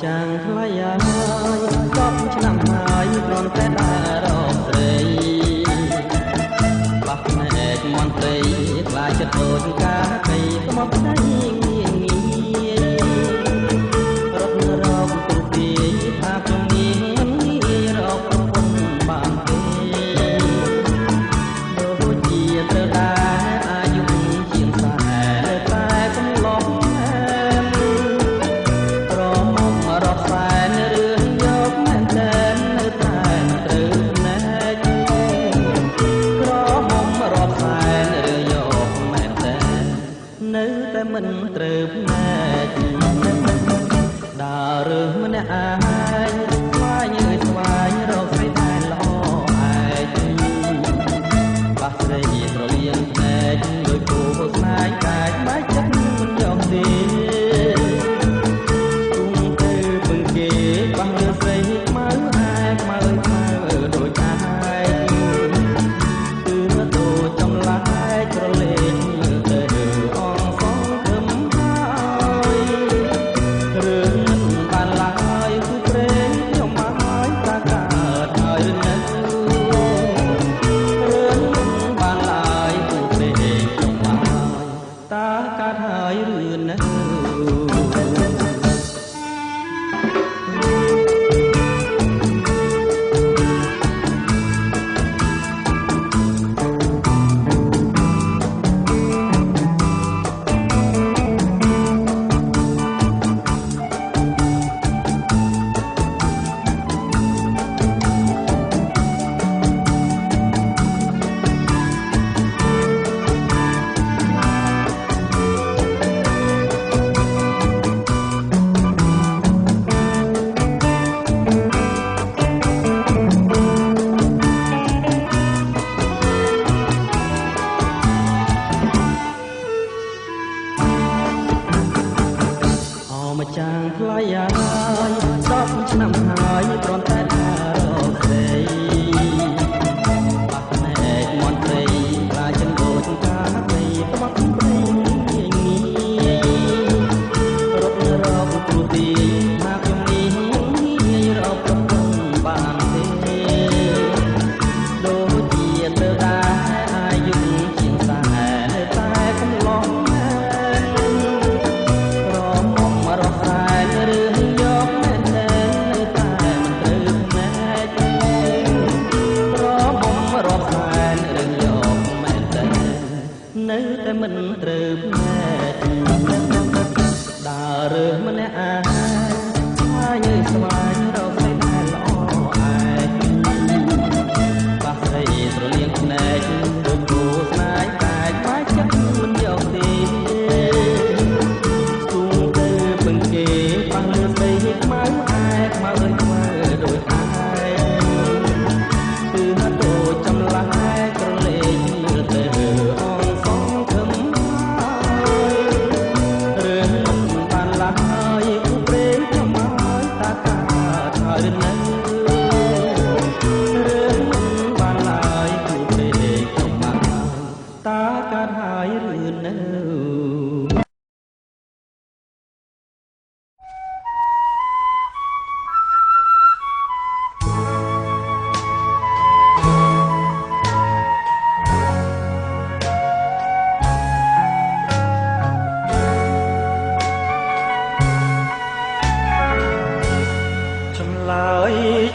ចាងថ្លៃហើយ10ឆ្នាំហើយគ្រាន់តែដើររកស្រីបោះភ្នែកមន្ត្រីខ្លាចចិត្តដូចកាកៃស្មុកស្ដីងាយងាយរត់រកទូទាយថាព្រមងាយរកប្រពន្ធបានទេដូចជាត្រូវដែរអាយុជាង40តែកំឡុងមិនត្រូវភ្នែកដើររើសម្នាក់ឯងស្វែងស្វែងរកស្រីដែលល្អឯងបោះស្រីត្រលៀងភ្នែកដោយគូស្នេហ៍កាយបែកចិត្តមិនយកទេគុំទៅពឹងគេបោះលើស្រីខ្មៅឯងខ្មៅដូចឯងគឺទៅចំឡាយត្រលេងចាងថ្លៃហើយ10ឆ្នាំហើយគ្រាន់តែដើររកស្រីបោះភ្នែកមន្ត្រីខ្លាចចិត្តដូចកាកៃស្មុកស្ដីងាយងាយរត់រកទូទាយថាខ្ញុំនេះងាយរកប្រពន្ធបានទេដូចជាទៅដែរអាយុជាង40តែកំឡុងនៅតែមិនត្រូវភ្នែកដើររើសម្នាក់ឯងស្វែងស្វែងរកស្រីដែលល្អឯងបោះស្រីត្រលៀងភ្នែកដូចគូស្នេហ៍កាយបែកចិត្តមិនយកទេគូទៅពឹងគេបោះលើស្រីខ្មៅឯងខ្មៅដូចឯងគឺថាដូចចម្លាស់ក្រលេងទៅ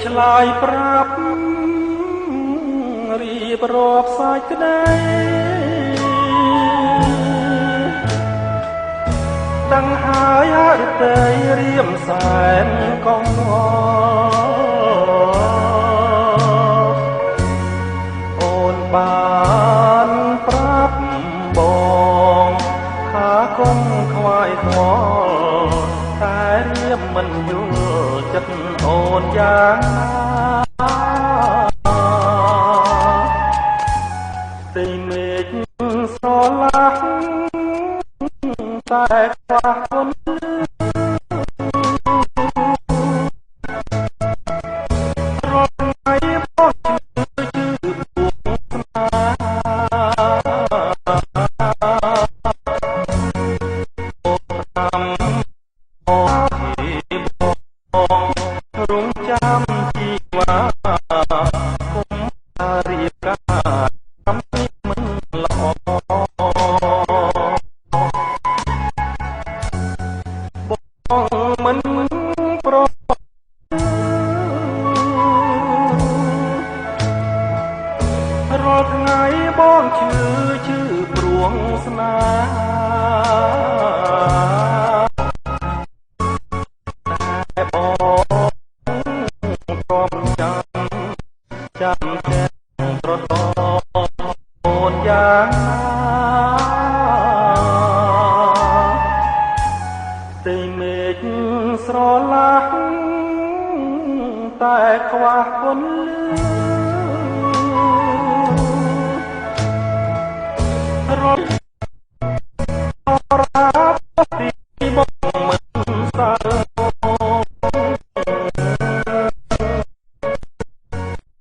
ឆ្លើយប្រាប់រៀបរាប់សាច់ក្តីដឹងហើយអរតីរៀមសែនកងអូនបានប្រាប់បងថាកុំខ្វាយខ្វល់តែរៀមមិនយល់ចិត្តអូនយ៉ាងណាទីមេឃស្រឡាស់តែខ្វះគុណ ល់ថ្ងៃបងឈឺព្រួងស្នេហ៍តែបងទ្រាំចាំទាំងត្រដអូនយ៉ាងទេមេឃស្រឡាស់តែខ្វះពន្លឺរត់រាបទីបងមិនសើ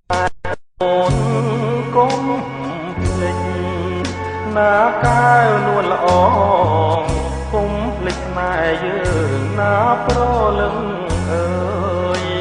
តែអូនកុំភ្លេចណាកាយនួនល្អកុំភ្លេចស្នេហ៍យើងណាប្រលឹងអើយ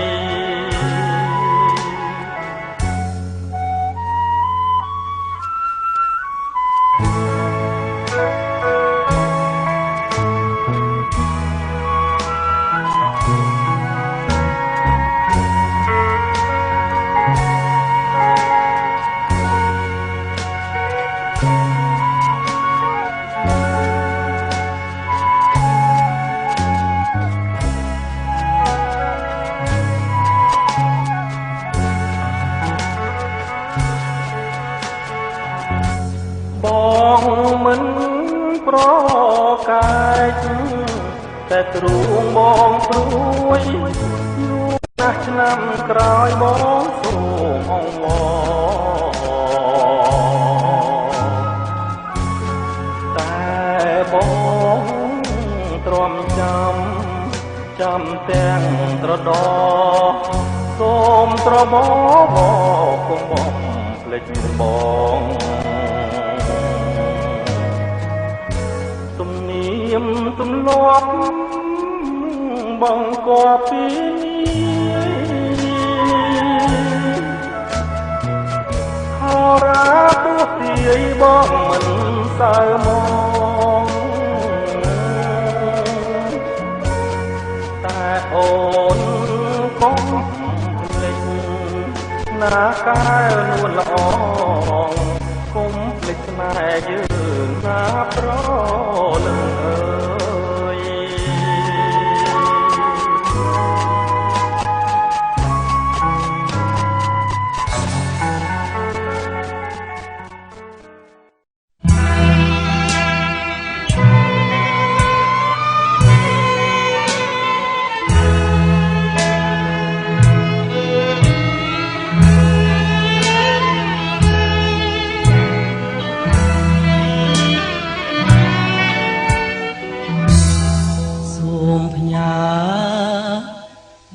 បងមិនប្រកែកតែទ្រូងបងព្រួយយូរណាស់ឆ្នាំក្រោយបងសូមអង្វរតែបងទ្រាំចាំទាំងត្រដសូមត្របកុំបងភ្លេចបងទម្លាប់បងក៏ពីហោរាទោះទាយបងមិនសើមកតែអូនកុំភ្លេចណាកាយនួនល្អកុំភ្លេចស្នេហ៍យើងណាប្រលឹងអើយ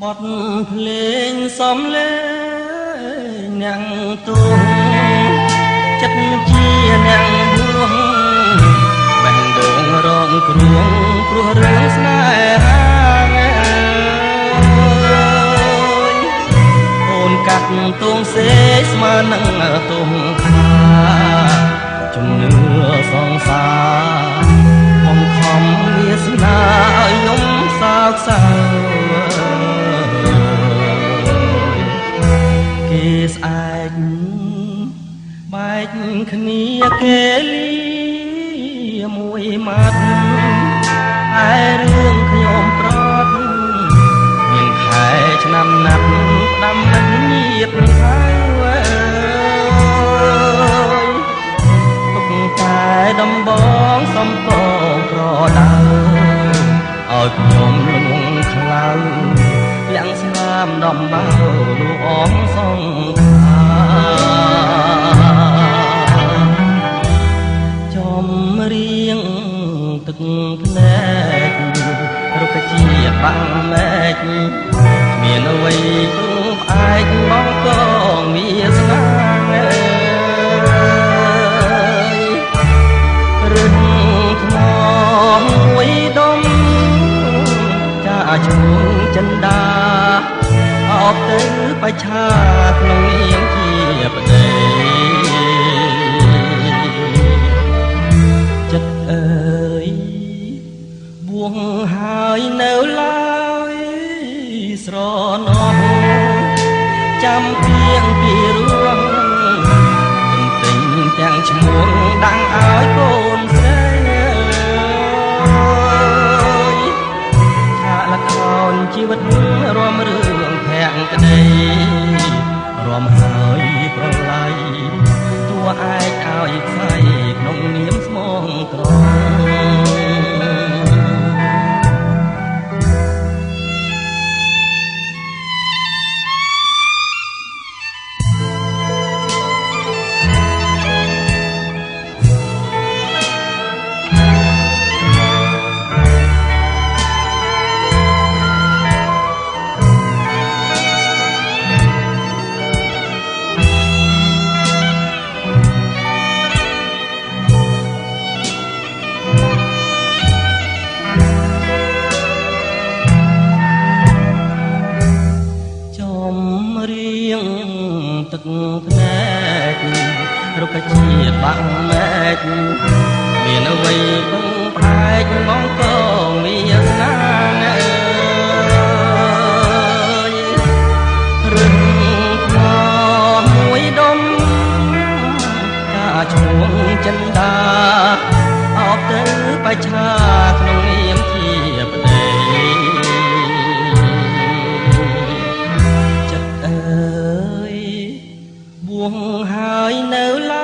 បទភ្លេងសំលេងអ្នកទូចិត្តជាអ្នកហួងបេះដូងរងគ្រោះព្រោះរឿងស្នេហាអូនកាត់ទួងសេស្មើនឹងទុំខាជំនឿសងសារបំខំវាសនាឲ្យខ្ញុំសោកសៅគេស្អែកបែកគ្នាគេលីមួយម៉ាត់ឯរឿងខ្ញុំប្រត់មានខែឆ្នាំណាត់ផ្ដាំមិនញៀតហើយទុកតែដំបងសំកងប្រដៅឲ្យខ្ញុំលងខ្លៅលាក់ស្នាមដំបៅលូអងសងខាចំរៀងទឹកភ្នែករុក្ខជាតិបាំងមែកមានអ្វីទុំផ្អែកមកកងវាស្នារឹងថ្មមួយដុំចាឈ្មោះចិន្តាអបទៅបច្ឆាក្នុងនាងជាប្តីចិត្តអើយបួងហើយនៅឡើយស្រណោះចាំពីងពីរួងទន្ទិញ ក៏ជាតិបាក់មែកមានអ្វីពឹងផ្លែកមកក៏មានស្នាងរឹងថ្មមួយដុំកាឈ្មោះចិនដាអបទៅបច្ឆាក្នុងនាមជាប្តីចិត្តអើយបួងហើយនៅឡើ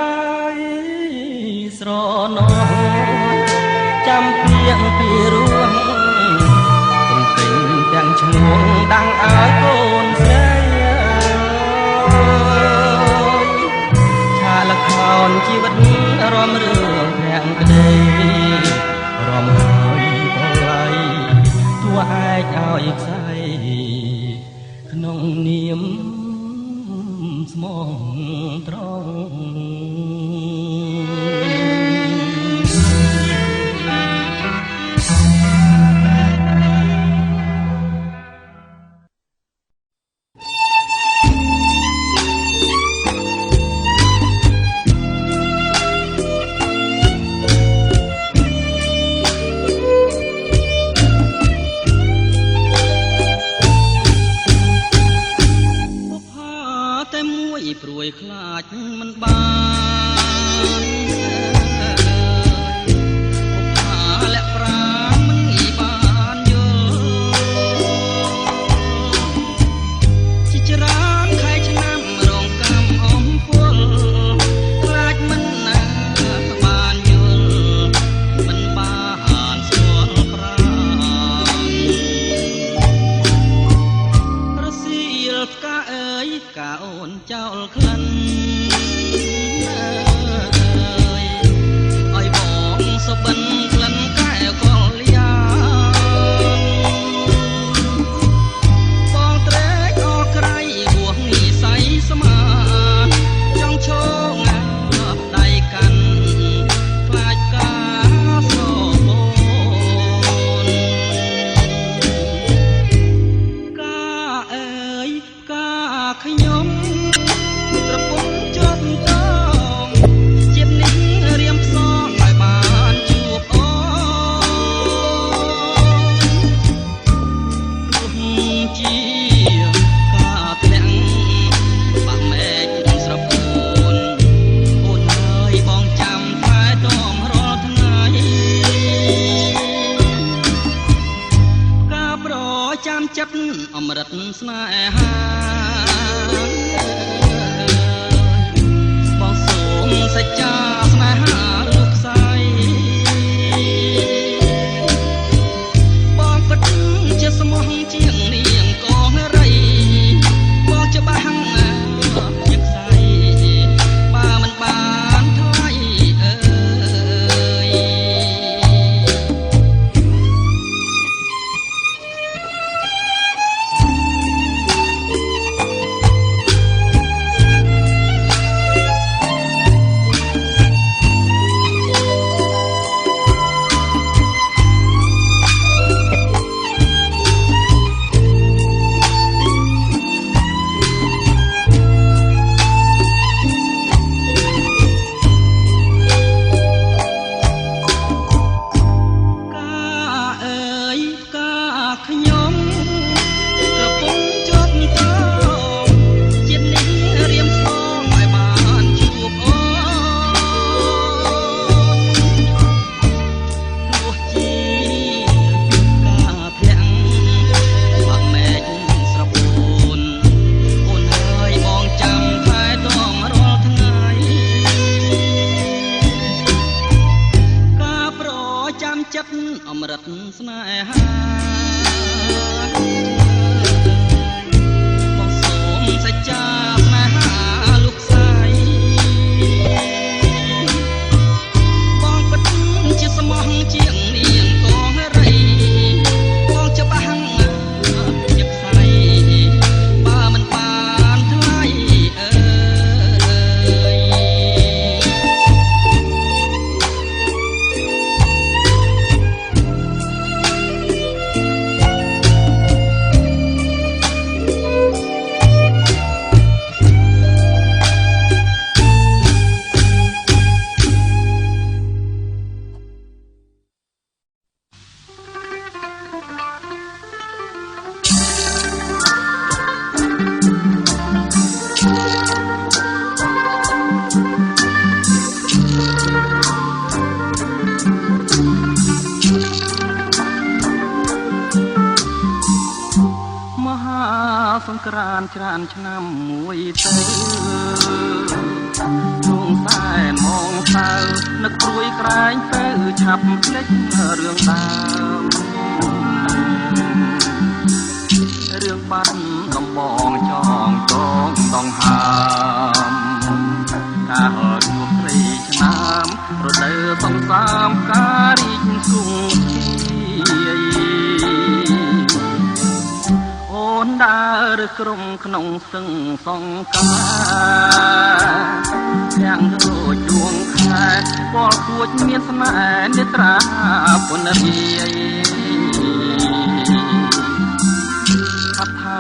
យស្រណោះចាំពីងពីរួងទំទិញទាំងឈ្មោះដាំងឲ្យកូនស្រីឆាលខោនជីវិតរំរឿងប្រាំងក្តីរំហើយប្រឡ័យទោះឯកឲ្យខ្សែក្នុងនាមស្មងត្រង់ព្រួយខ្លាចមិនបានពុកថាលាក់ប្រាមិនងាយបានយល់ជាច្រើនខែឆ្នាំរងកម្មអំពលខ្លាចមិនណាបានយល់មិនបានស្គាល់ប្រាណរសៀលផ្កាអើយផ្កាអូនចោលក្លិនអើយបងសុបិនក្លិនកែវកលយាបងត្រេកអរក្រៃហួងនិស័យស្មានចង់ឈងដៃកាន់ខ្លាចការស្របូនកាអើយកាខ្ញុំត្រពុំជាប់តងជាតិនេះរៀមផ្សងឲ្យបានជួបអូនជាការធ្លាក់បាក់មែកស្រពូនអូនហើយបងចាំថែទាំរាល់ថ្ងៃការប្រចាំចិត្តអមរិតស្នេហាសច្ចាស្នេហាលោកស្រីបងពិតជាស្មោះជាងនាងកងរីបងច្បាស់ជាខ្សែបើមិនបានថ្លៃអើយខ្ញុំកំពុងជាប់តងជាតិនេះរៀមផ្សងឲ្យបានជួបអូនទោះជាការធ្លាក់បាក់មែកស្រពូនអូនហើយបងចាំថែទាំរាល់ថ្ងៃការប្រចាំចិត្តអមរិតស្នេហាបងសូមសច្ចាស្នេហាលោកស្រីបងពិតជាស្មោះជាងនាងកងរីបងច្បាស់ជាខ្សែបើមិនបានថ្លៃអើយ ក្រានច្រើនឆ្នាំមួយទៅជួងសែនមកសៅនឹកព្រួយក្រែងទៅឆាប់ភ្លេចរឿងដើមរឿងបាត់ដំបងចងចងដងហើមការហត់ជួបព្រៃឆ្នាំរដូវសង្សាមការរីកគង់អូនដើរក្រុមក្នុងសឹងសងការទាំងដូចដួងខែពលគួចមានស្នេហ៍នេត្រាពុនរាយអថា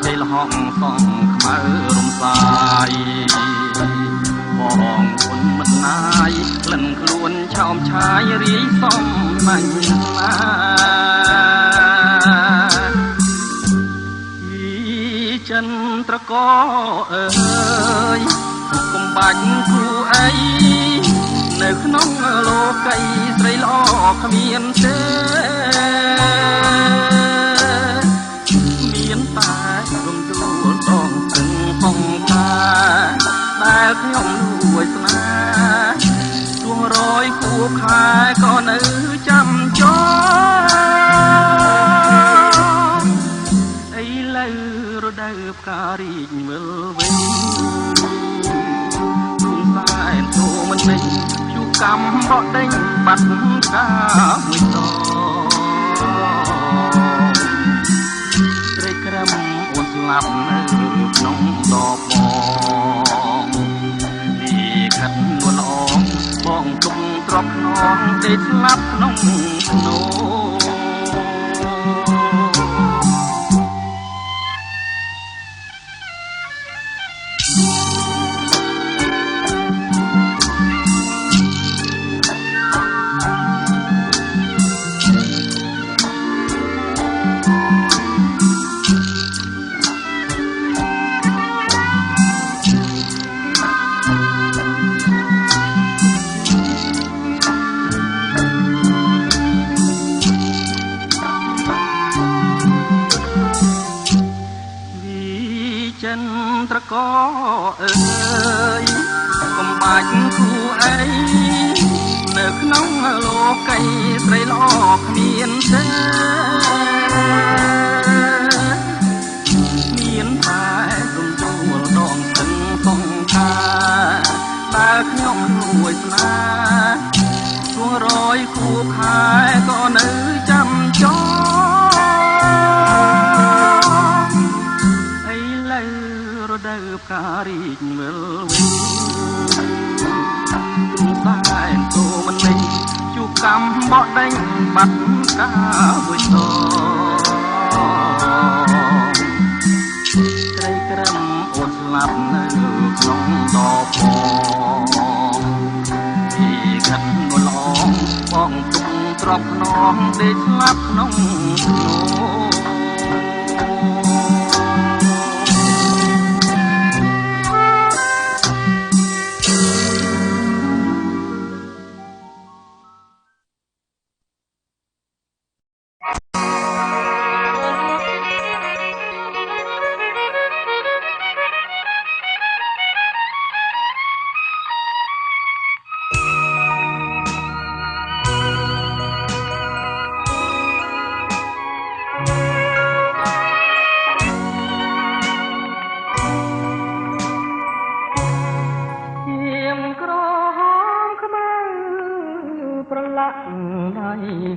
គេលហងសងខ្មៅរំសាយបងគុណមិនណាយក្លិនខ្លួនឆោមឆាយរាយសំណាញ់ណាចិនត្រកអើយកុំបាច់គូអីនៅក្នុងលោកីស្រីល្អគ្មានទេមានតែរំដួលដងសឹងហងតាដែលខ្ញុំលួចស្នេហ៍ទួងរយគូខែក៏នៅចាំចោរដូវផ្ការីកវិលវិញគុំសែនទូមិនពេញជូកំបកដេញបាត់កាមួយតត្រេកក្រំអូនស្លាប់នៅក្នុងដបបងពីខាត់នួនអងបងទុំទ្របខ្នងដេកស្លាប់ក្នុងស្នូត្រកអើយកុំបាច់គូអីនៅក្នុងលោកីស្រីល្អគ្មានទេមានតែរំដួលដងសឹងសងការតែខ្ញុំលួចស្នេហ៍ទួងរយគូខែក៏នៅចាំចោរដូវផ្ការីកវិលវិញគុំសែនទូមិនលេងជូកំបកដេញបាត់កាមួយតត្រៃក្រំអូនស្លាប់នៅក្នុងដបបងពីកាត់នួនឡងបងទុំទ្របខ្នងដេកស្លាប់ក្នុងស្នូ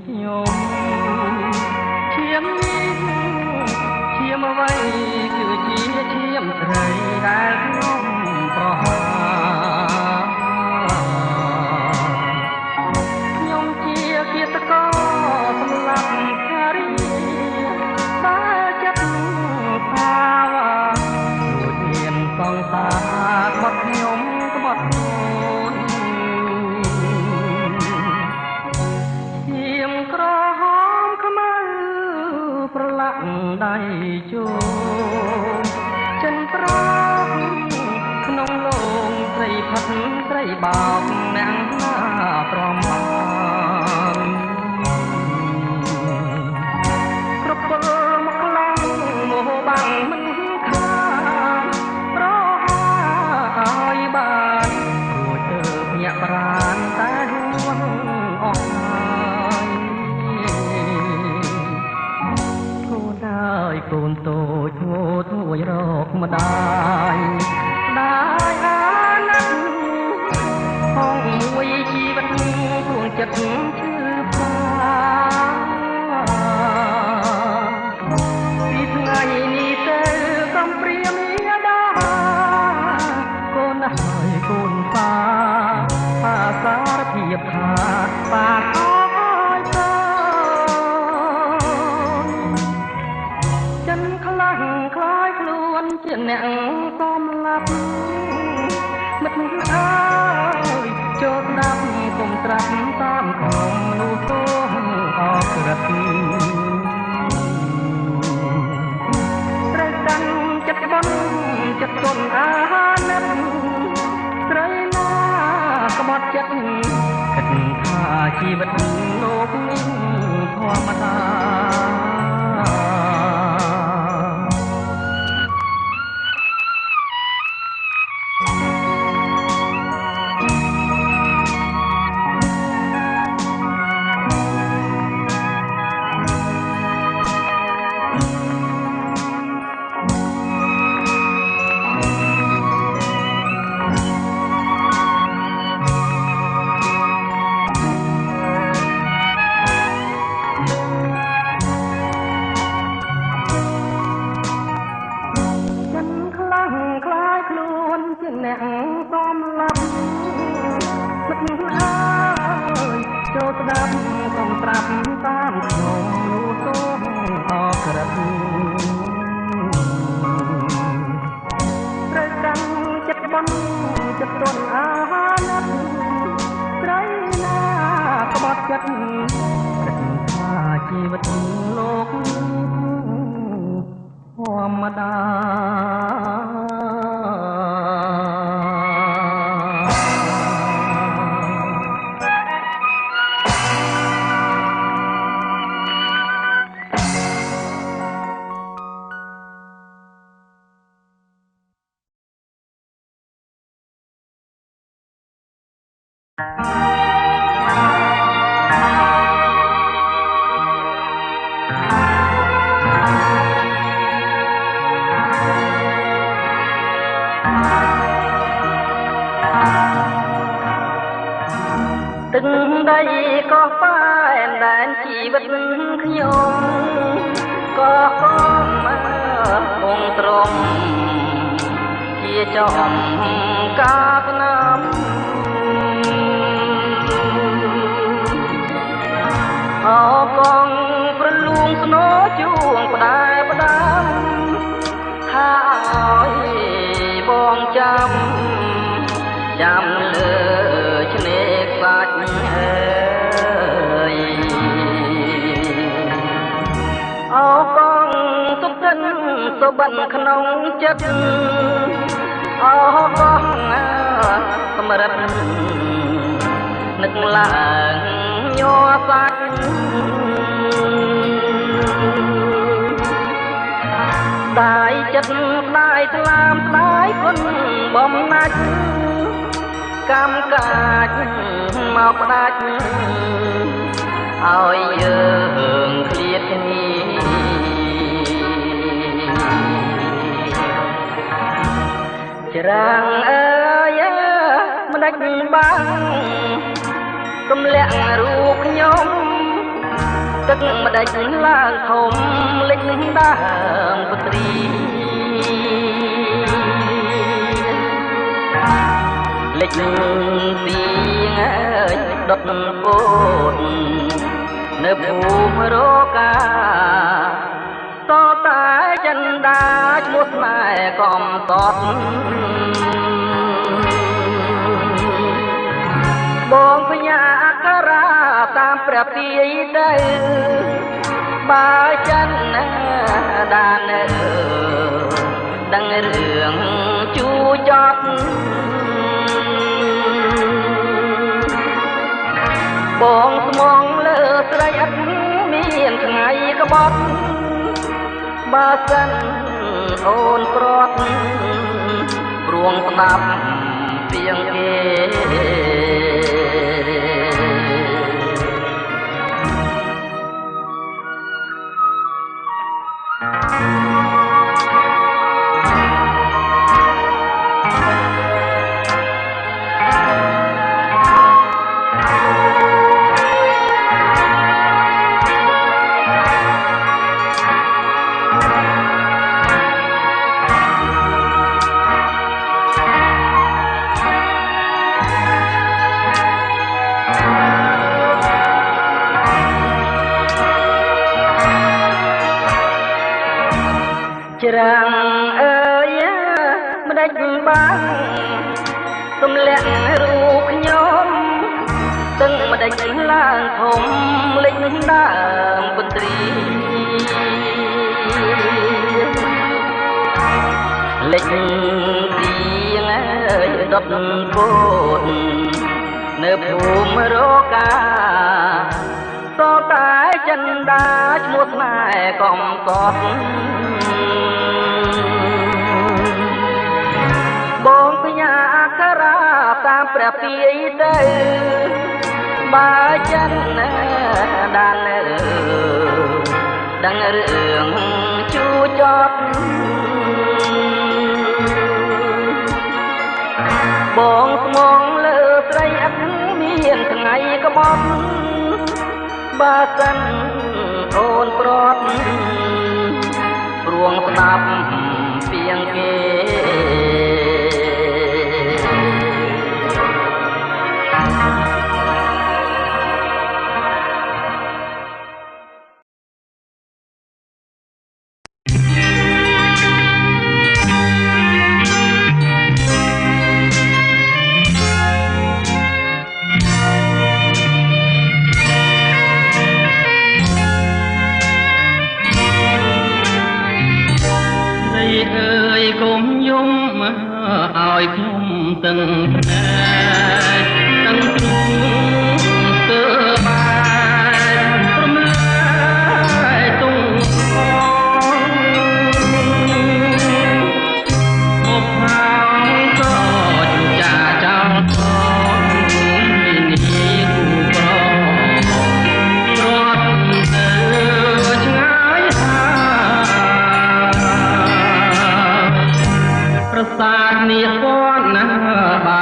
ខ្ញុំឈាមនេះឈាមអ្វីគឺជាឈាមស្រីដែលខ្ញុំប្រហាខ្ញុំជាគិតកោសម្រាប់ការីតែចិត្តថាដូចមានសង្សារបាត់ខ្ញុំក្បត់ប្រឡាក់ដៃចូលចិនប្រោក្នុងលងត្រីផាត់ត្រីបោកអ្នកណាទ្រាំបានគ្រប់ពលមកខ្លាំងមោះបាំងមិនខ បានតែហួនអស់ហើយកូនហើយកូនតូចធ្ងោធ្ងួយរកម្ដាយដែរអាណិតហងមួយជីវិតគួងចិត្តឈឺផ្សាពីថ្ងៃនេះទៅកំព្រាមាតាកូនហើយកូនប៉ាប៉ាសារភាពថាប៉ាខកឲ្យតើចិនខ្លាំងខ្លាយខ្លួនជាអ្នកកំឡាប់មិត្តអើយចូលស្ដាប់កុំត្រាប់តាមក្នុងនោះកូនអក្រឹតត្រូវកាន់ចិត្តបន់ចិត្តទុនអាណិតស្រីណាក្បត់ចិត្តគិតថាជីវិតលោកនេះធម្មតាអ្នកសំឡាប់ទឹកអើយចូលស្ដាប់កុំប្រាប់តាមខ្ញុំនោះសូមអក្រឹតត្រូវកាន់ចិត្តបន់ចិត្តទុនអាណិតស្រីណាក្បត់ចិត្តគិតថាជីវិតលោកធម្មតាទឹកដីក៏ប៉ែនដែនជីវិតខ្ញុំក៏កុំគង់ទ្រង់ជាចំការស្នាមអកងប្រលួងស្នោជួងផ្ដែផ្ដាំថាឲ្យបងចាំលើឆ្នេរខ្សាច់អើយអកងសុខិនសុបិនក្នុងចិត្តអកងសម្រិតនឹកឡើងញ័រសាច់ដាយចិត្តដាយថ្លាមដាយគុណបំណាច់កម្មកាចមកផ្ដាច់ឲ្យយើងឃ្លាតគ្នាច្រាំងអើយមិនដាច់បាំងទម្លាក់រូបខ្ញុំទឹកម្ដេចឡើងធំលិចដើមពុត្រី lịch tiếng đốt bột nơi phù rô ca to tay chân đá một mai còn tót bông với nhà ra tam prep đi đây ba chân đàn đăng đường chu chót bông mong lơ sợi ắt miền ngày có bót ba sân ôn prot ruộng nằm tiếng kê ច្រាំងអើយមិនដេចបានទម្លាក់រូបខ្ញុំទឹងមិនដេចឡើងធំលេចដើមពន្ទ្រីលេចទីងអើយដុតពោតនៅភូមិរកាតតែចិនដាឈ្មោះស្នេហ៍កំកត់បងផ្ញើអក្សរាតាមព្រះពាយទៅបើចិនដានដឹងរឿងជូចត់បងស្មងលើស្រីអត់មានថ្ងៃក្បត់បើសិនអូនប្រត់ព្រួងស្ដាប់ពីងគេឲ្យខ្ញុំទាំងភ្នែកទាំងទ្រូងស្ទើបាយរំលាយទុំមកផងក៏ចាចោលផងនេះគូប្ររត់ទៅឆ្ងាយហើយប្រសាទនេះពណ៌ណា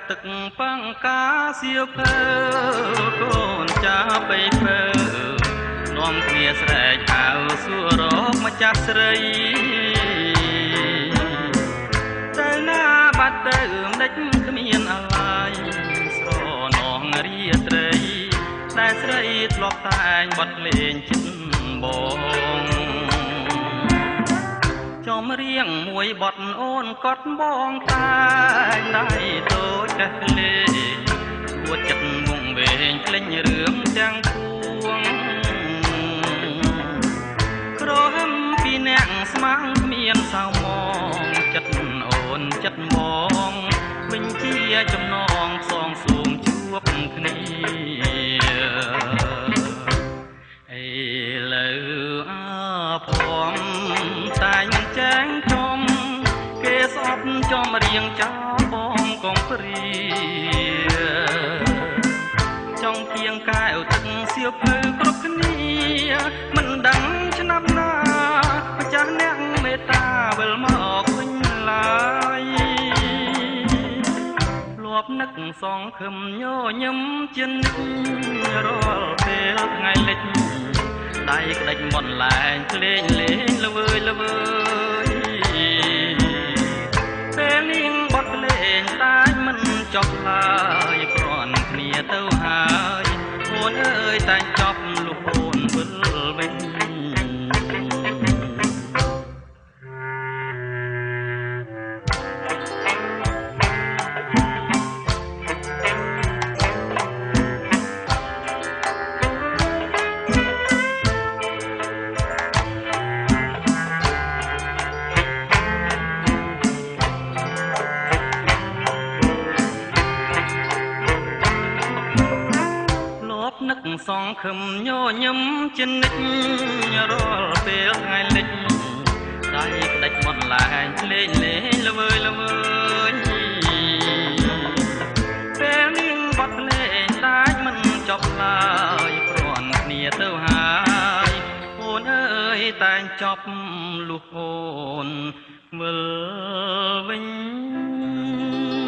ទឹកបង្កាសៀវភៅកូនចាប់បីភៅនាំគ្នាស្រែកហៅសួររកម្ចាស់ស្រីទៅណាបាត់ទៅម្ដេចគ្មានអាឡ័យស្រនងរាត្រីតែស្រីធ្លាប់តែងបត់លេងចិត្តបងចំរៀងមួយបត់អូនកត់បងតែដៃតូចកេះលេគួតចិត្តងងវែងភ្លេចរឿងទាំងពួងក្រហមពីអ្នកស្មាំងគ្មានសៅមងចិត្តអូនចិត្តបងវិញជាចំណងសងសូមជួបគ្នាឥឡូវអាភ័មតែងមិនចាញ់ចំគេស្អប់ចំរៀងចោលបងកងព្រាចង់គៀងកែវទឹកម្សៀវភៅគ្រប់គ្នាមិនដឹងឆ្នាំណាម្ចាស់អ្នកមេត្តាវិលមកវិញឡើយលាប់នឹកសងខឹមញញឹមជានិច្ចរាល់ពេលថ្ងៃលិចដៃក្តិចមុនឡែងក្លែងលេងល្វើយល្វើយពេលនាងបត់លេងតែមិនចប់ឡើយគ្រាន់គ្នាទៅហើយអូនអើយតែចប់លុះអូនវិលវិញនឹកសងខឹមញញឹមជានិច្ចរាល់ពេលថ្ងៃលិចដៃក្តិចមុនឡែងក្លែងលេងល្វើយល្វើយពេលនាងបត់លេងតែមិនចប់ឡើយគ្រាន់គ្នាទៅហើយអូនអើយតែងចប់លុះអូនវិលវិញ វ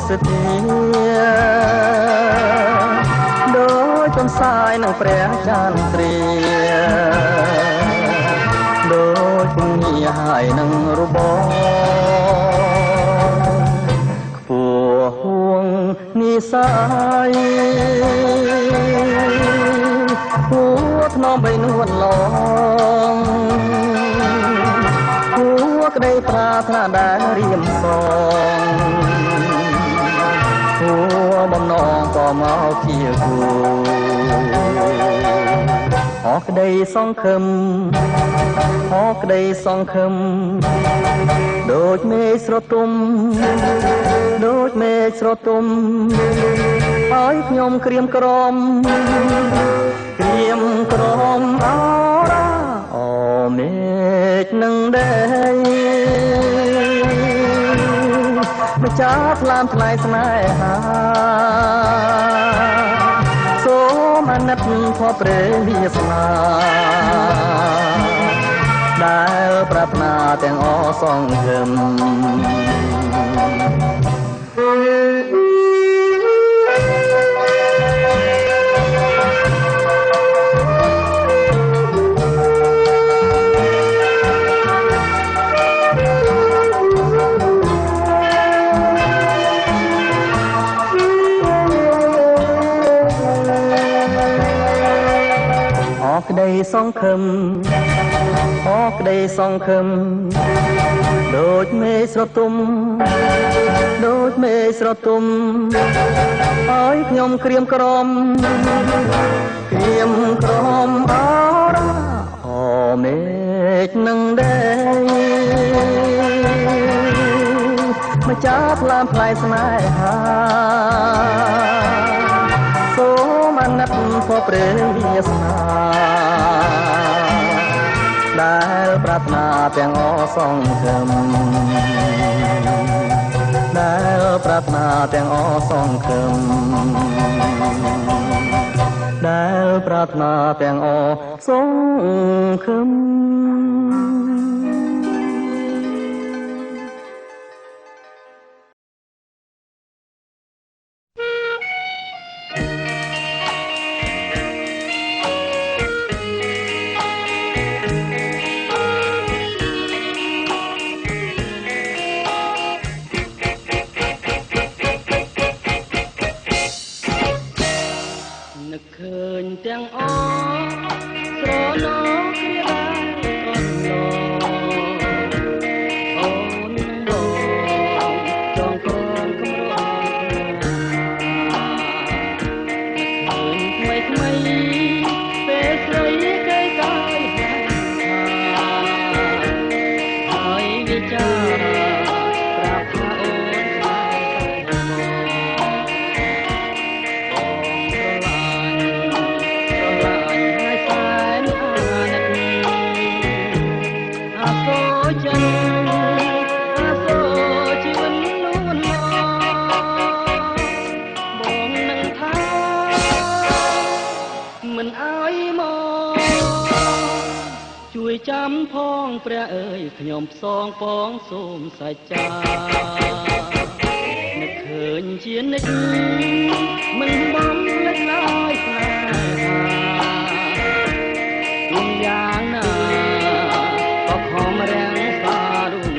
សធាដូចទន្សាយនឹងព្រះចន្ទ្រាដូចពញាហើយនឹងរបរខ្ពស់ហួងនិសាយហួថ្នមបីនួនឡងហួក្ដីប្រាថ្នាដែលរៀមសងហួបំណងក៏មកជាគូអរក្ដីសង្ឃឹមអរក្ដីសង្ឃឹមដូចមេឃស្រទុំដូចមេឃស្រទុំឲ្យខ្ញុំក្រៀមក្រំក្រៀមក្រំអរអូមេឃនឹងដែរម្ចាស់ថ្លាមថ្លៃស្នេហាសូមអាណិតធម៌ព្រះវាសនាដែលប្រាថ្នាទាំងអសង្ឃឹមក្ដីសង្ឃឹមអរក្ដីសង្ឃឹមដូចមេឃស្រទុំដូចមេឃស្រទុំឲ្យខ្ញុំក្រៀមក្រំក្រៀមក្រំអរអូមេឃនឹងដែរម្ចាស់ថ្លាមថ្លៃស្នេហាសូមអាណិតធម៌ព្រះវាសនាដែលប្រាថ្នាទាំងអសង្ឃឹមដែលប្រាថ្នាទាំងអសង្ឃឹមដែលប្រាថ្នាទាំងអសង្ឃឹមទាំងអស្រណោគ្រាដែរកូនឡអូនបងចង់កូនកម្រងឃើញថ្មីពេលស្រីគេកាយហើយវិចារប្រាប់ថាអូនចាំផងព្រះអើយខ្ញុំផ្សងពងសូមសច្ចានឹកឃើញជានិច្ចមិនបំភ្លេចឡើយស្នេហាទុំយ៉ាងណាក៏ខំរាំងសារុំ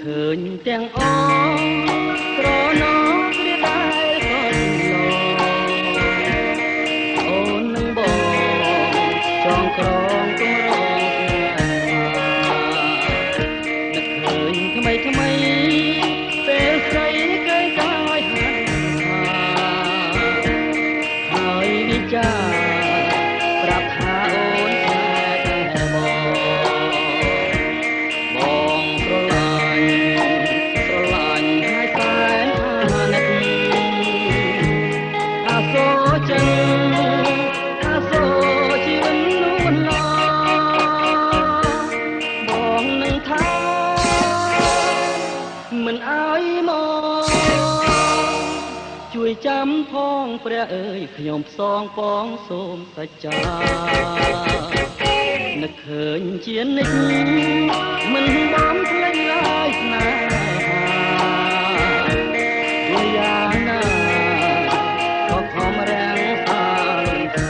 ឃើញទាំងអស្រណោគ្រា ជួយចាំផងព្រះអើយខ្ញុំផ្សងបងសូមសច្ចានឹកឃើញជានិច្ចមិនបានភ្លេចឡើយស្នេហាយ៉ាងណាក៏ខំរាំងសាល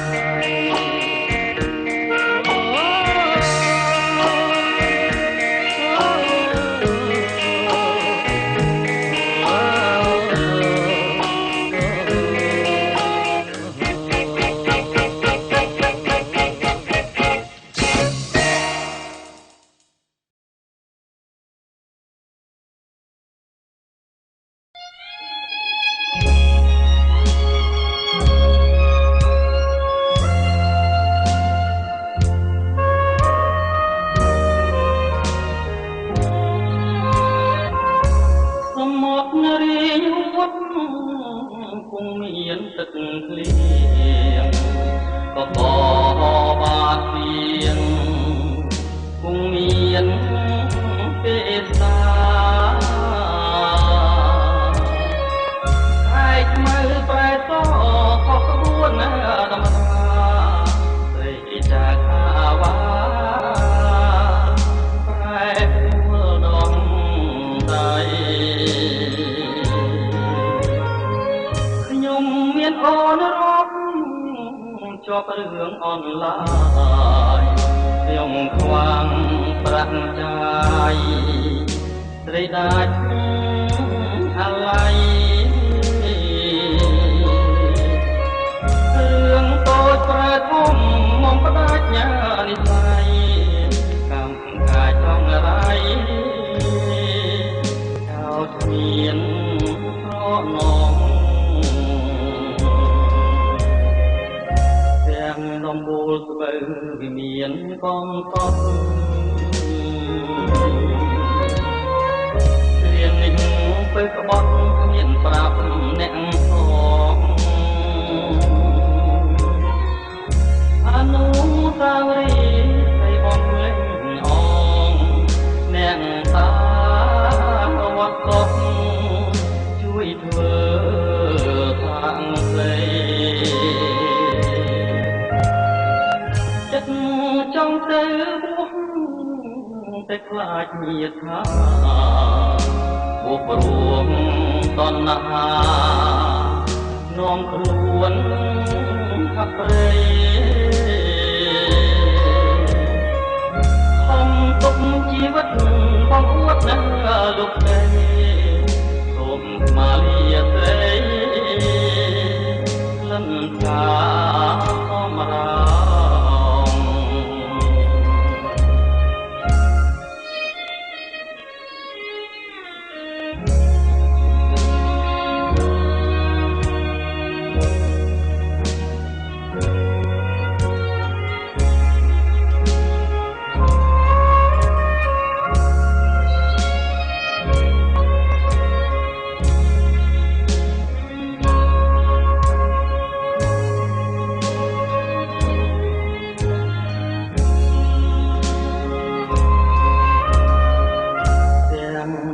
ំទឹកភ្លៀងក៏បបាក់ពីងគង់មានពេលសាឯខ្មៅប្រែសខុសក្បួនដំណើរស្រីចាខាវ៉ាប្រែព្រោះដងដៃខ្ញុំមានអូនរកជាប់រឿងអនឡាញខ្ញុំខ្វាំងប្រាក់ចាយស្រីដាច់អាឡ័យរឿងតូចប្រែធំមកផ្ដាច់ញានិស័យកម្មកាយចង់រៃចោលគ្មានស្រណងដំបូលស្បូវវិមានកងកប់រៀននេះទៅក្បត់គ្មានប្រាប់អ្នកផងអនុស្សាវរីយ៍ឲ្យបងលេងអងអ្នកតាវត្តកប់ជួយធ្វើខាងស្រីចង់ទៅបួសតែខ្លាចញាតថាបួសព្រមតណ្ហានាំខ្លួនខាប់ព្រៃខំទុកជីវិតបងអួតនឹងលោកទេសូមស្មាលាស្រីលំថាអមរា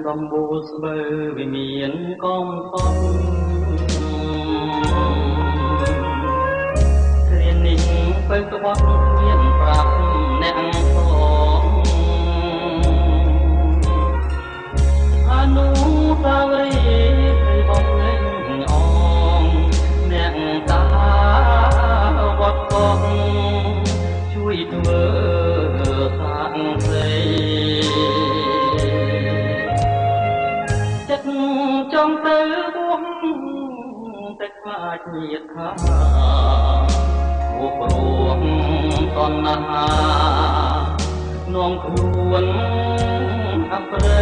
ដំបូលស្បូវវិមានកងកប់គ្រានេះទៅក្បត់មានប្រាប់អ្នកផងអនុស្សាវរីយ៍ឲ្យបងលេងអងអ្នកតាវត្តកប់ជួយធ្វើខាងស្រីចង់ទៅបួសតែខ្លាចញាតថាបួសព្រមតណ្ហានាំខ្លួនអាប់រៃ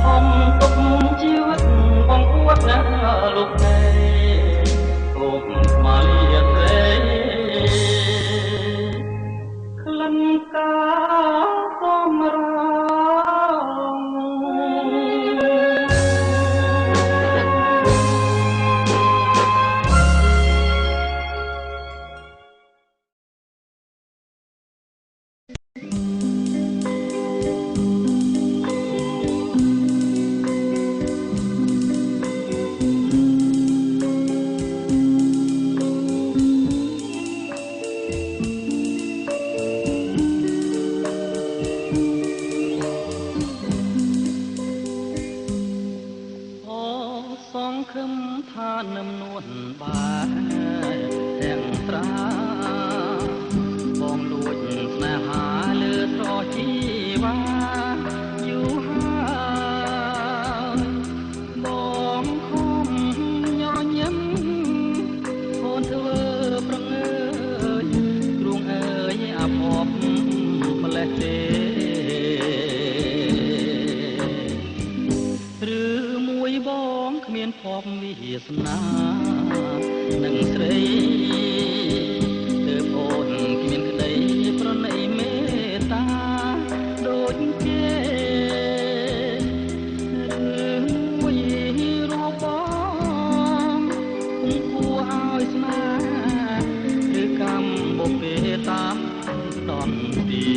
ខំទុកជីវិតបងអួតណាលោកទេសូមស្មាលាស្រីក្លិនកាសមរា ខឹមថានឹមនួនបាទទាំងត្រាបងលួចស្នេហាលើស្រជីវ៉ាយូរហើយបងខំញញឹមអូនធ្វើប្រងើយគ្រួងអើយអាភពម្លេះទេឬមួយបងគ្មានភពវាសនានឹងស្រីទើបអូនគ្មានក្តីប្រណីមេត្តាដូចគេឬមួយរូបបងគង់គួរឲ្យស្នេហ៍ឬកម្មបុព្វេតាមដំទី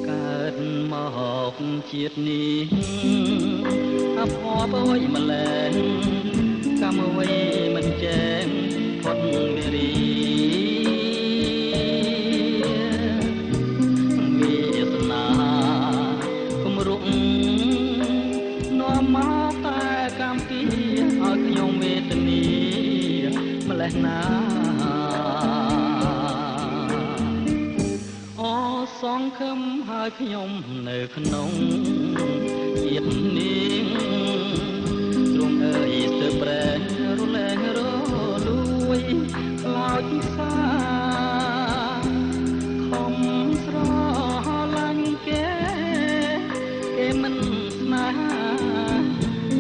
កើតមកជាតិនេះអភ័ព្វអ្វីម្ល៉េះកម្មអ្វីមិនចេះផុតមេរីវាសនាគំរុកនាំមកតែកម្មពីឲ្យខ្ញុំវេទនាម្ល៉េះណាសងខឹមហើយខ្ញុំនៅក្នុងជាតិនេះទ្រង់អើយស្ទើរប្រែរលែងរលួយខ្លោចសាខំស្រឡាញ់គេមិនស្នេហា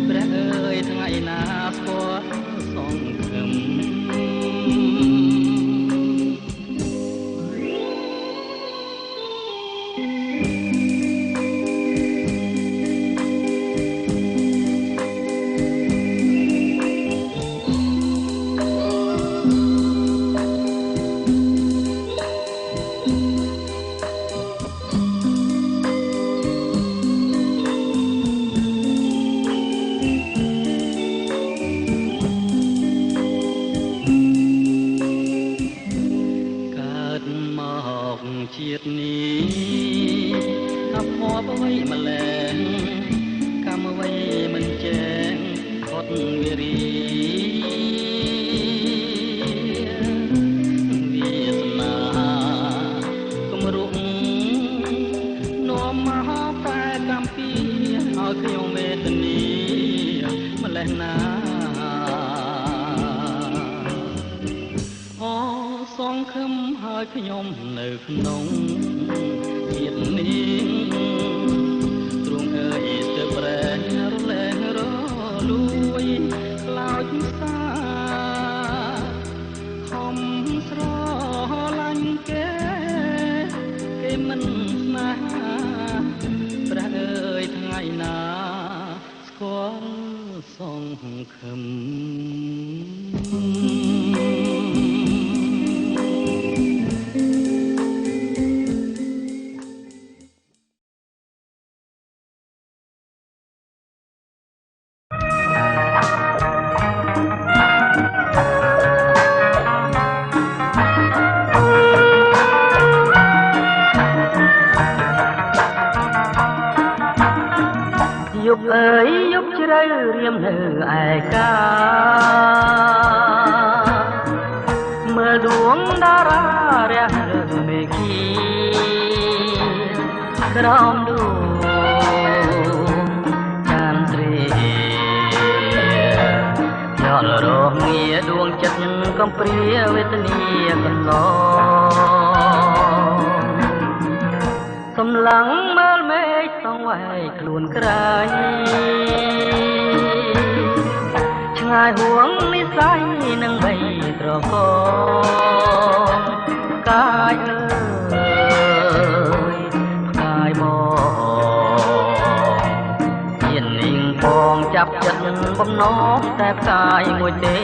ព្រះអើយថ្ងៃណាស្គាល់សងខឹមជាតិនេះអភ័ព្វអ្វីម្ល៉េះកម្មអ្វីមិនចេះផុតវិរីវាសនាគំរុកនាំមកតែកម្មពីឲ្យខ្ញុំវេទនាម្ល៉េះណាសងខឹមហើយខ្ញុំនៅក្នុងជាតិនេះទ្រង់អើយស្ទើរប្រែរលែងរលួយខ្លោចសាខំស្រឡាញ់គេមិនស្នេហាព្រះអើយថ្ងៃណាស្គាល់សងខឹមយប់អើយយប់ជ្រៅរៀមនៅឯកាមើលដួងតារារះលើមេឃីក្រោមដួងចានទ្រាយល់រងាដួងចិត្តកំព្រាវេទនាកន្លងកំឡុងមើលមេឃសងវាយខ្លួនក្រៃឆ្ងាយហួងនិស័យនឹងបីត្រកងកាយអើយផ្កាយមកមាននាងផងចាប់ចិត្តបំណងតែផ្កាយមួយទេ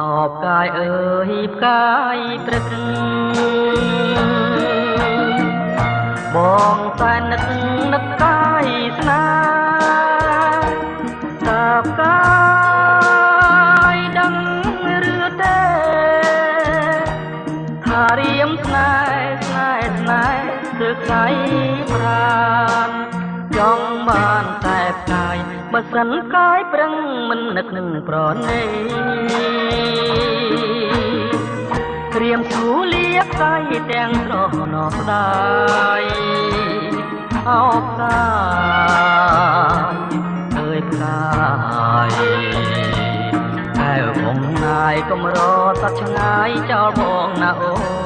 អបកាយអើយផ្កាយព្រឹកបងតែនឹកកាយស្នាតើផ្កាយដឹងឬទេថារៀមស្នេ ស្នេហ៍ទឹកស្អីប្រានចង់បានតែផ្កាយបើសិនកាយប្រឹងមិននឹកនឹងប្រណីក្រៀមស្រួលៀកកាយទាំងស្រស់ណោះស្ដាយអោបកាយអើយផ្កាយតែបងណាយកុំរត់តាត់ឆ្ងាយចោលបងណាអូ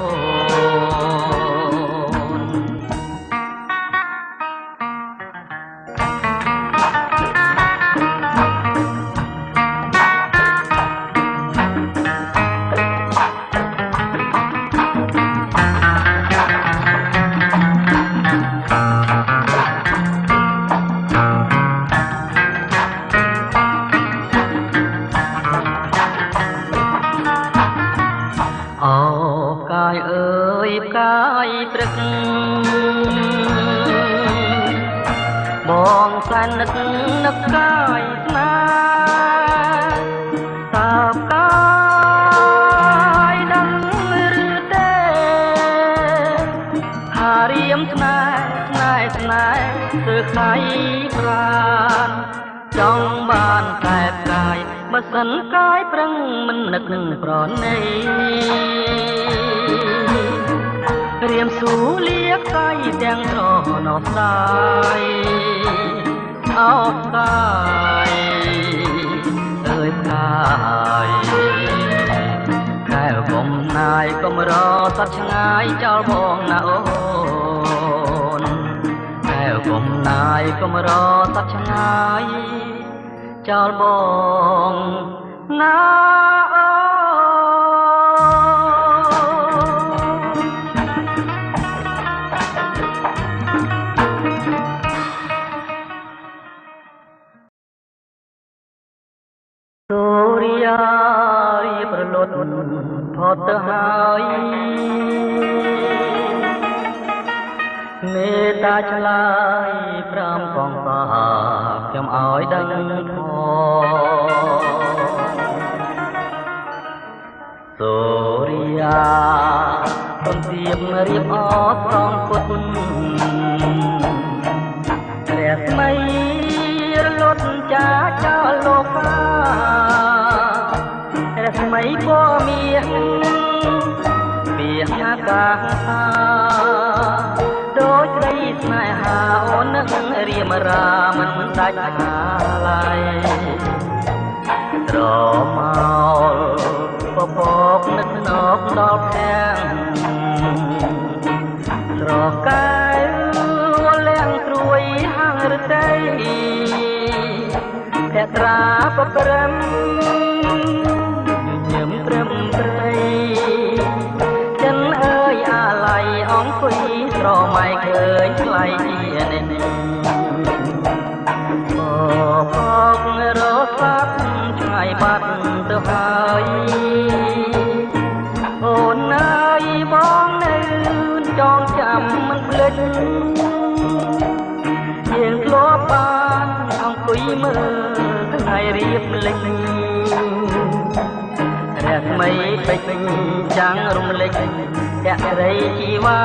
ផ្កាយអើយផ្កាយព្រឹកបងសែននឹកកាយស្នេហ៍តើផ្កាយដឹងឬទេថារៀមស្នេហ៍ទើបស្អីប្រានចង់បានតែផ្កាយបើសិនកាយប្រឹងមិននឹកនឹងប្រណីរៀមស្រួលៀកកាយទាំងស្រស់ណោះស្ដាយអោបកាយអើយផ្កាយកែវបំណាយកុំរត់តាត់ឆ្ងាយចោលបងណាអូនកែវបំណាយកុំរត់តាត់ឆ្ងាយចោលបងណាសូរិយារីប្រលត់ផុតទៅហើយមេត្តាឆ្លើយប្រាំកងសាខ្ញុំឲ្យដឹងធម៌សូរិយាទំទៀបរៀបអស្រងពុតព្រះស្មីរលត់ចាចោលលោការស្មីពមាសពីអាកាសដូចស្រីស្នេហាអូននឹងរៀមរាមិនដាច់អាឡ័យត្រមោលពពកនឹកណប់ដល់ផ្ទាំងស្រកាយលៀងត្រួយហាងរតីភត្រាបព្រំញញឹមព្រមព្រៃចិនអើយអាឡ័យអង្គុយស្រមៃឃើញថ្លៃជានេះបបរស័ព្ទឆ្ងាយបាត់ទៅហើយអូនអើយបងនៅចងចាំមិនភ្លេចយើងធ្លាប់បានអង្គុយមើលថ្ងៃរៀបលេចរស្មីពេជ្រចាំងរំលេចភរិជីវ៉ា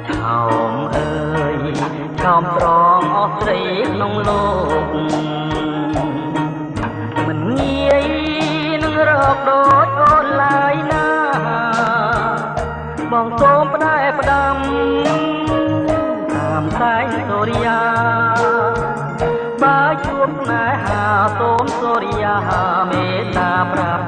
ឆោមអើយឆោមត្រង់អស់ស្រីក្នុងលោកមិនងាយនឹងរកដូចអូនឡើយណាបងសូមផ្ដែផ្ដាំតាមតែងសូរិយាបើជួបស្នេហាសូមសូរិយាមេត្តាប្រាប់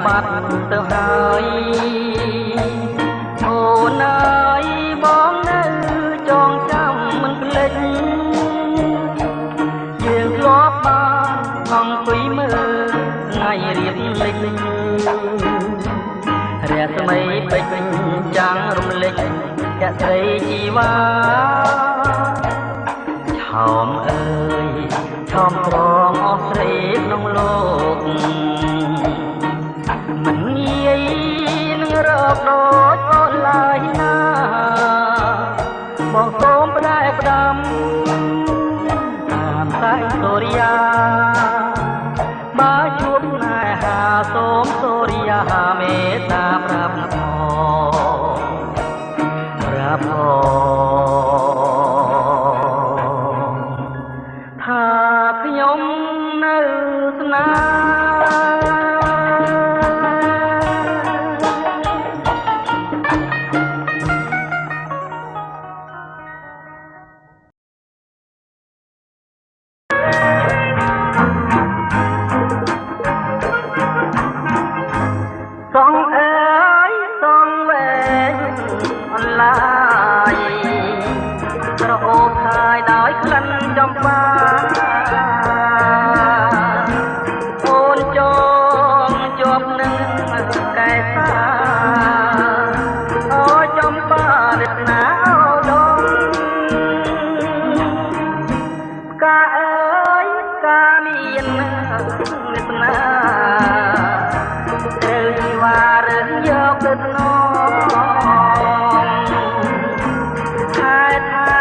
បាត់ទៅហើយអូនអើយបងនៅចងចាំមិនភ្លេចយើងធ្លាប់បានអង្គុយមើលថ្ងៃរៀបលេច ស្មីពេជ្រចាំងរំលេចកស្រីជីវ៉ាឆោមអើយឆោមត្រង់អស់ស្រីក្នុងលោកមិនងាយនឹងរកដូចអូនឡើយណាបងសូមផ្ដែផ្ដាំតាមតែសូរិយាបើជួបណែហាសូមសូរិយាមេត្តាប្រាប់ថាខ្ញុំនៅស្នេហ៍សងអើយសងវែងអនឡាយក្រអូបខាយដោយក្លិនចំបាអូនចងជាប់នឹងកែសាអូចំបារិទ្ធណាអូដងកាអើយកាមានរិទ្ធណាត្រូវជីវ៉ារើសយកទៅធ្នមខែថា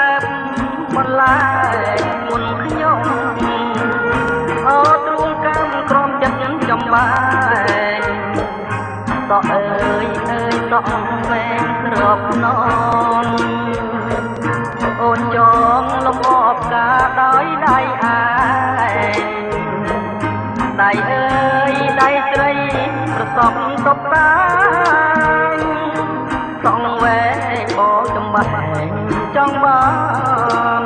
បន្លាយមុនខ្ញុំអូទ្រូងកម្មក្រមចិត្តចំបែកតអើយអើយតអវែងក្របនងអូនចងលំអបការដោយដៃឯងដៃអើយដៃស្រីប្រសពតបតាសងវែងបងចំបែងចង់បាន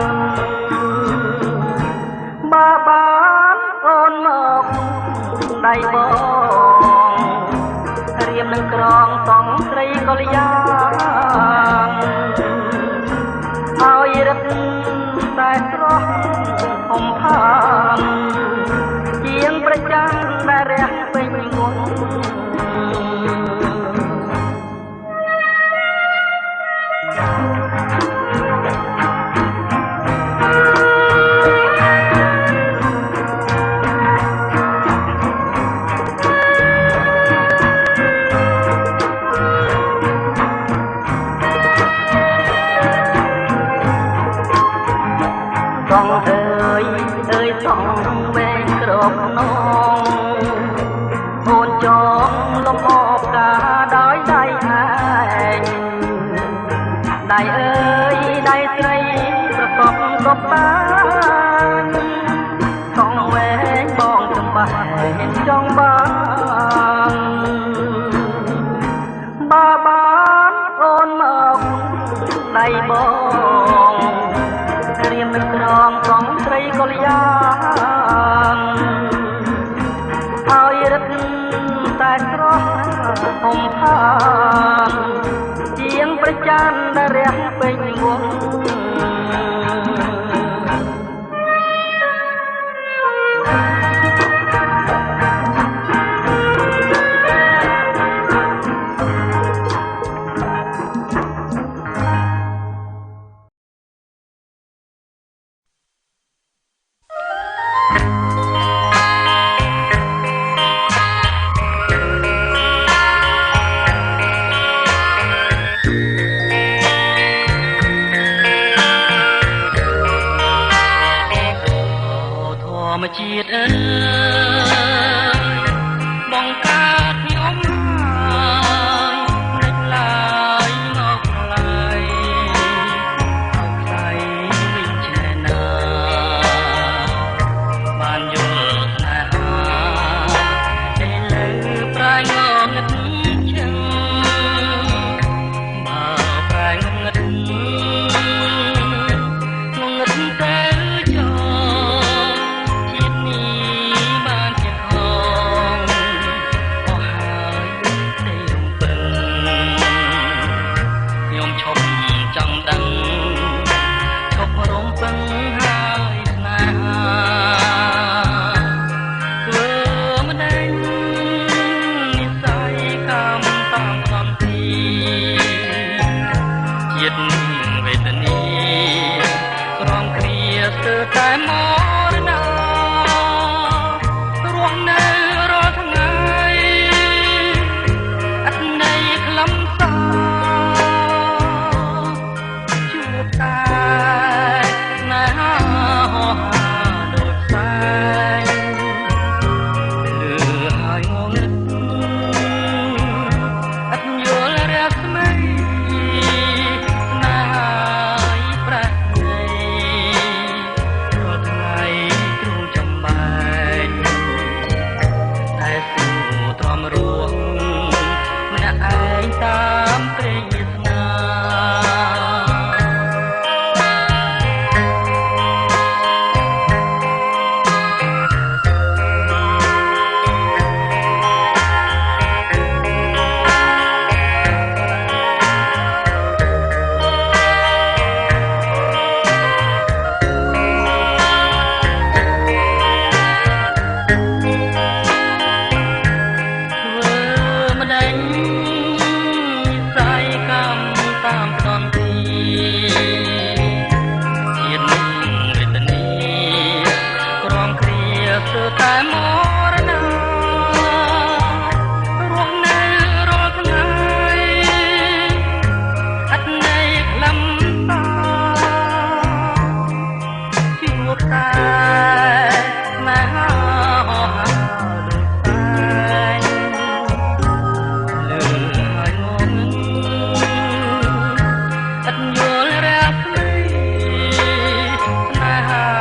អូនមកដៃបងរៀមនឹងក្រងសងស្រីកល្យាងហើយរឹកតែស្រស់ហុំផានជាងប្រចាំដែលរះពេញងន់សងអើយអើយសងវែងក្របនងអូនចងលំអបការដោយដៃឯងដៃអើយដៃស្រីប្រកបកបតាសងវែងបងចំបែងចង់បានអូនមកដៃបងរៀមនឹងក្រងសងស្រីកល្យាងហើយរឹកតែស្រស់ហុំផានជាងប្រចាំដែលរះពេញវង តែមរណារស់នៅរាល់ថ្ងៃអត់ន័យខ្លឹមសារជួបតែណែហោដូចផ្សែងលឺហើយងងឹតអត់យល់រស្មីណាហើយប្រែរាល់ថ្ងៃទ្រូងចំបែកតែស៊ូទ្រាំរួងម្នាក់ឯងតាមព្រេងវាសនាតែមរណារស់នៅរាល់ថ្ងៃអត់ន័យខ្លឹមសារជួបតែស្នេហាហោហាដូចផ្សែងលឺហើយងងឹតអត់យល់រស្មីស្នេហា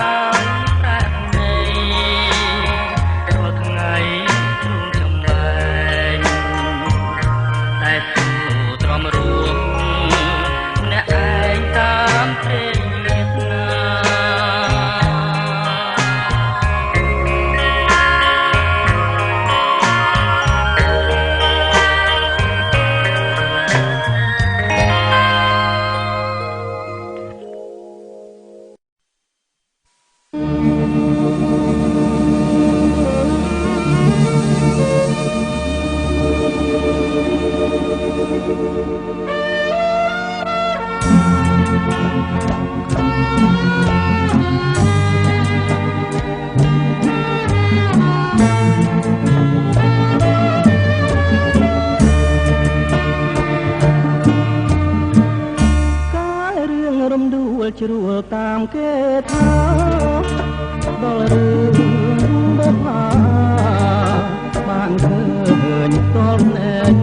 ជ្រួលតាមគេថាដល់រឿងបុប្ផាបានឃើញតលណែក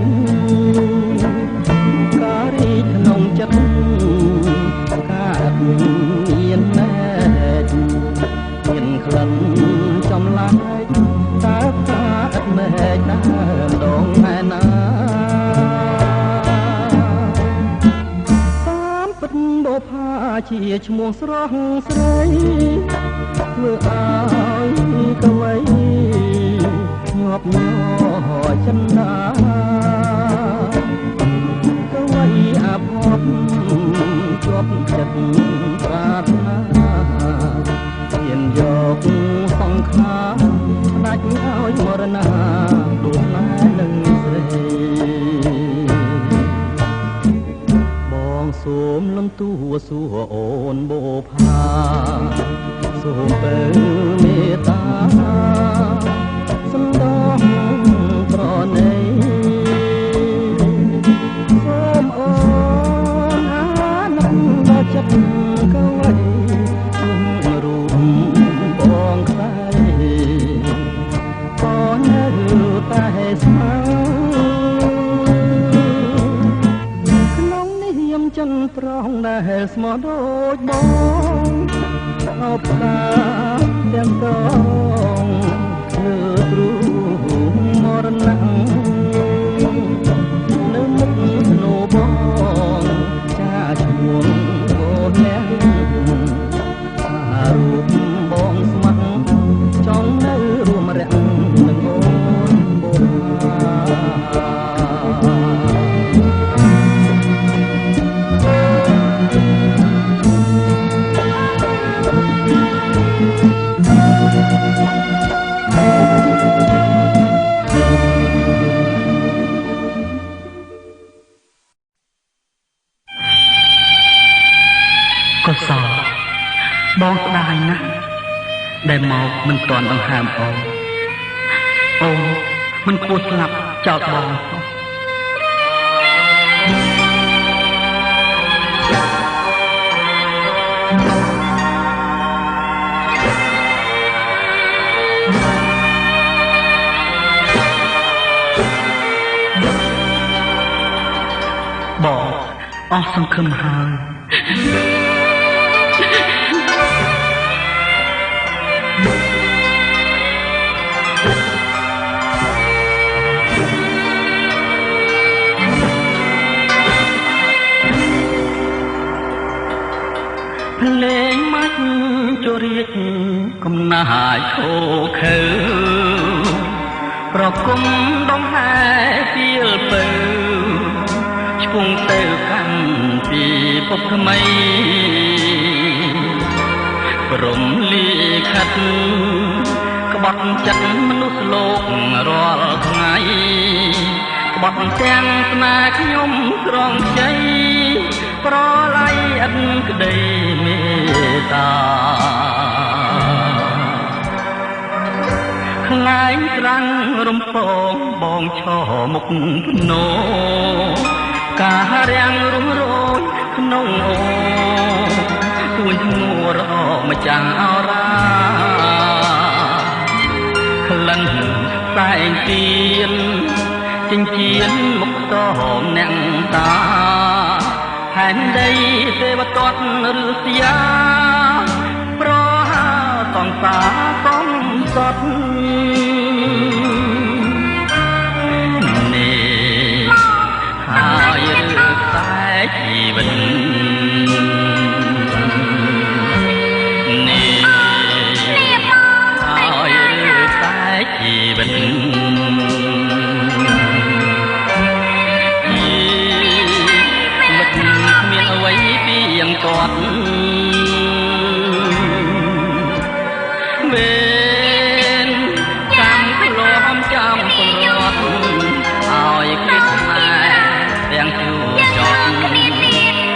ការីក្នុងចិត្តកើតមានណែកមានក្លិនចំឡាយតើថាអត់មែកដើមដងឯណាបុប្ផាជាឈ្មោះស្រស់ស្រីធ្វើឲ្យកវីញាប់ញ័រចិន្តាកវីអភ័ព្វជាប់ចិត្តប្រាថ្នាហ៊ានយកសង្ខារផ្ដាច់ឲ្យមរណាទូលណែនឹងស្រីសូមលំទួសួរអូនបុប្ផាសូមបើមេត្តាសំដងប្រណីសូមអូនអាណិតដល់ចិត្តកវីជុំរូបបងខ្លាយក៏នៅតែស្មើចិនត្រង់ដែលស្មោះដូចបងអបតាទាំងតងធ្វើទ្រូងមរណៈនៅមុខស្នូបងចាឈ្មោះបងអ្នករូបបងស្ម័គ្រចង់នៅរួមរៈនឹងអូនបុប្ផាកុសលបងស្ដាយណាស់ ដែលមកមិនទាន់ដង្ហើមអូនមិនគួរស្លាប់ចោលបងបងអស់សង្ឃឹមហើយភ្លេងមាច់ជរៀកកំណាចឈោខើប្រគំដងហែទៀលពើឆ្ពងទៅកាន់ពីពុកថ្មីព្រមលីខិតក្បត់ចិត្តមនុស្សលោករាល់ថ្ងៃក្បត់ទាំងស្នេហ៍ខ្ញុំក្រងជ័យប្រឡ័យអិនក្តីមេត្តាខ្លែងត្រាំងរំពងបងឈរមុខភ្នោការរាំងរំរោយក្នុងអូទួញធ្ងររម្ចាំងអរាក្លិនសែងទៀនចិញ្ចៀនមុខតមអ្នកតាហែនដីទេវទត្តឬស្យាប្រហាសង្សារកំសត់នេះហើយឬខ្សែជីវិតនេះហើយឬខ្សែជីវិតគាត់វេនកម្មក្លំចាំពលរដ្ឋឲ្យគិតណាទាំងជួចត់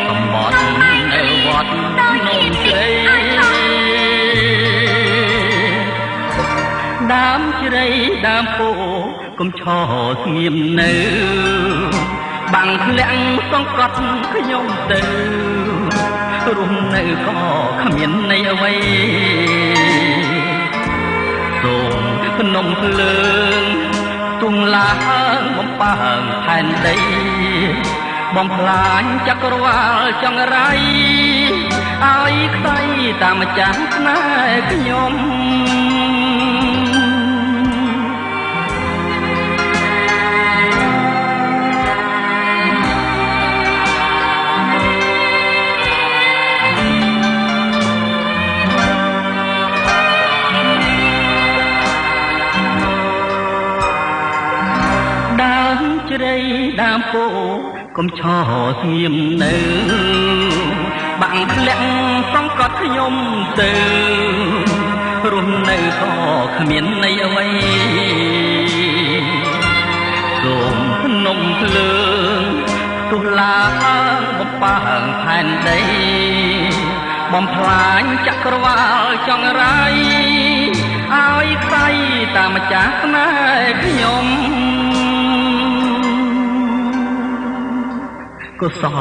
កំបត់នៅវត្តនំជ្រៃដើមជ្រៃដើមពោកុំឈរស្ងៀមនៅបាំងធ្លាក់សង្កត់ខ្ញុំទៅរស់នៅក៏គ្មានន័យអ្វីសូមភ្នំភ្លើងទុំឡើងបំផើងផែនដីបំផ្លាញចក្រវាលចង្រៃឲ្យខ្សែតាមម្ចាស់ស្នេហ៍ខ្ញុំជ្រៃដើមពោកុំឈរស្ងៀមនៅបាំងធ្លាក់សង្កត់ខ្ញុំទៅរស់នៅក៏គ្មានន័យអ្វីសូមភ្នំភ្លើងទុះឡើងបំផើងផែនដីបំផ្លាញចក្រវាលចង្រៃឲ្យខ្សែតាមម្ចាស់ស្នេហ៍ខ្ញុំកុសល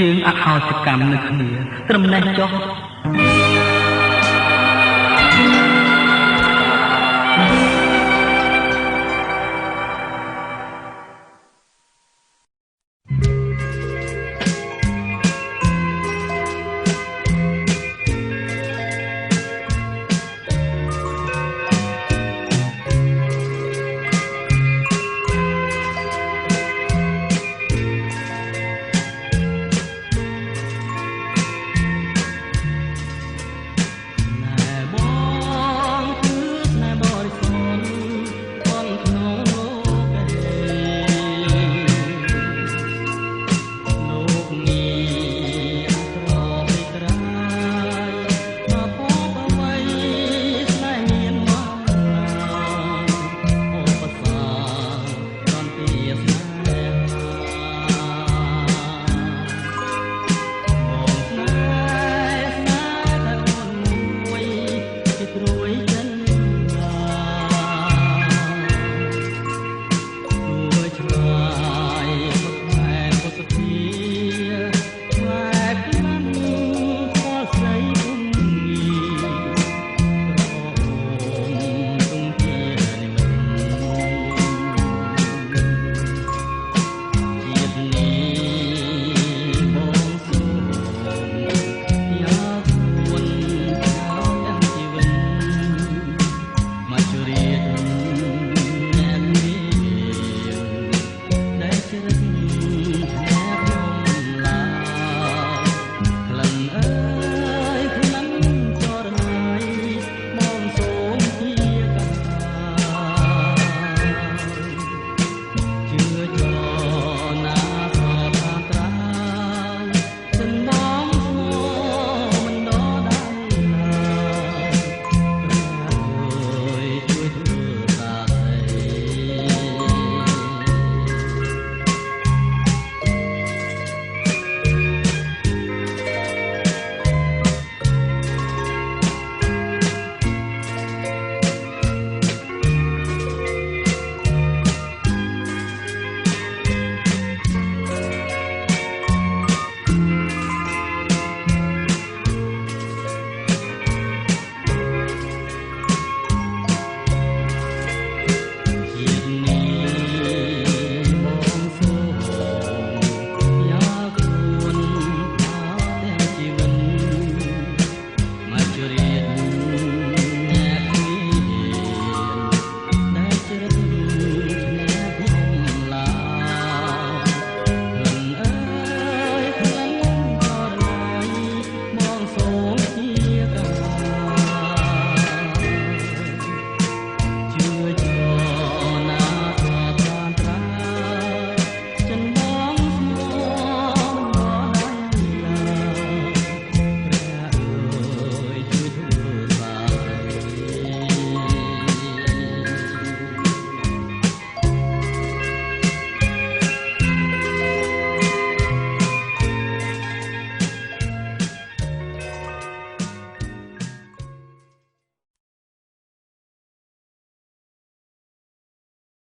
យើងអហោសកម្មនៅគ្នាត្រឹមនេះចុះ